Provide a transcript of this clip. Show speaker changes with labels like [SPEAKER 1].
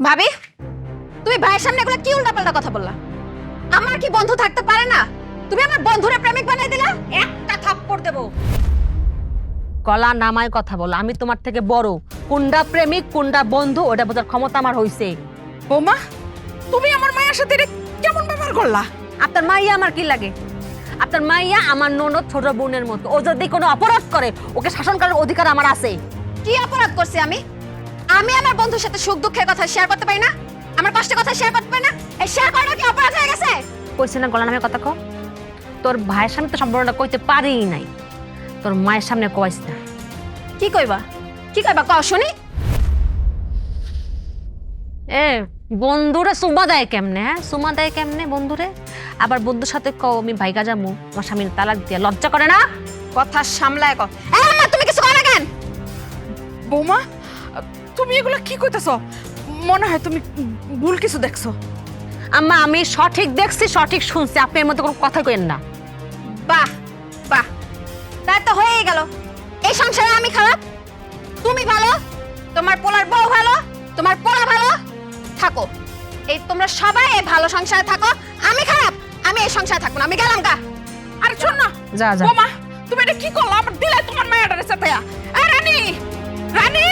[SPEAKER 1] ভাবি, তুমি ভাইয়ের সামনে এগুলো কি উল্টাপাল্টা কথা বললা? আমার কি বন্ধু থাকতে পারে না? তুমি আমার বন্ধুরে প্রেমিক বানিয়ে দিলা। একটা থাপ্পড় দেবো।
[SPEAKER 2] গলা নামায় কথা বলো। আমি তোমার থেকে বড়। কোনটা প্রেমিক কোনটা বন্ধু ওটা বোঝার ক্ষমতা আমার হইছে।
[SPEAKER 3] বৌমা, তুমি আমার মায়ের সাথে এটা কেমন ব্যবহার করলা?
[SPEAKER 2] আপনার মাইয়া আমার কি লাগে? আপনার মাইয়া আমার ননদ ছোট বোনের মতো। ও যদি কোনো অপরাধ করে ওকে শাসন করার অধিকার আমার আছে।
[SPEAKER 1] কি অপরাধ করছি আমি? আমি আমার বন্ধুর সাথে সুখ দুঃখের কথা শেয়ার করতে পারি না? আমার কষ্টের কথা শেয়ার করতে পারি না? এই শেয়ার করাটা কি অপরাধ হয়ে গেছে?
[SPEAKER 2] কইছে না গলা নামে কথা কও। তোর ভাইয়ের সামনে তো সম্পূর্ণটা কইতে পারিই নাই, তোর মায়ের সামনে কইস না।
[SPEAKER 1] কি কইবা? কি কইবা কও শুনি?
[SPEAKER 2] এ বন্ধুরে সুমা দেয় কেমনে? হ্যাঁ, সুমা দেয় কেমনে বন্ধুরে? আবার বন্ধুর সাথে কও আমি ভাইগা যামু, আমার স্বামীর তালাক দিয়ে। লজ্জা করে না?
[SPEAKER 1] কথা সামলায় কও। এই আম্মা, তুমি কিছু কও না কেন?
[SPEAKER 3] বৌমা, তুমি এগুলা কি কইতাছো? মনে হয় তুমি ভুল কিছু দেখছো।
[SPEAKER 2] আম্মা, আমি সঠিক দেখছি, সঠিক শুনছি। আপনি এর মধ্যে কোনো কথা কইেন না।
[SPEAKER 1] বাহ বাহ, তাই তো হয়েই গেল। এই সংসারে আমি খারাপ, তুমি ভালো, তোমার পোলার বউ ভালো, তোমার পোলা ভালো। থাকো, এই তোমরা সবাই এই ভালো সংসারে থাকো। আমি খারাপ, আমি এই সংসারে থাকবো না। আমি গেলাম গা।
[SPEAKER 3] আরে শোন না,
[SPEAKER 2] যা যা।
[SPEAKER 3] বৌমা, তুমি এটা কি করলা? আমার দিলে তোমার মায়ের সাথে। রানী, রানী।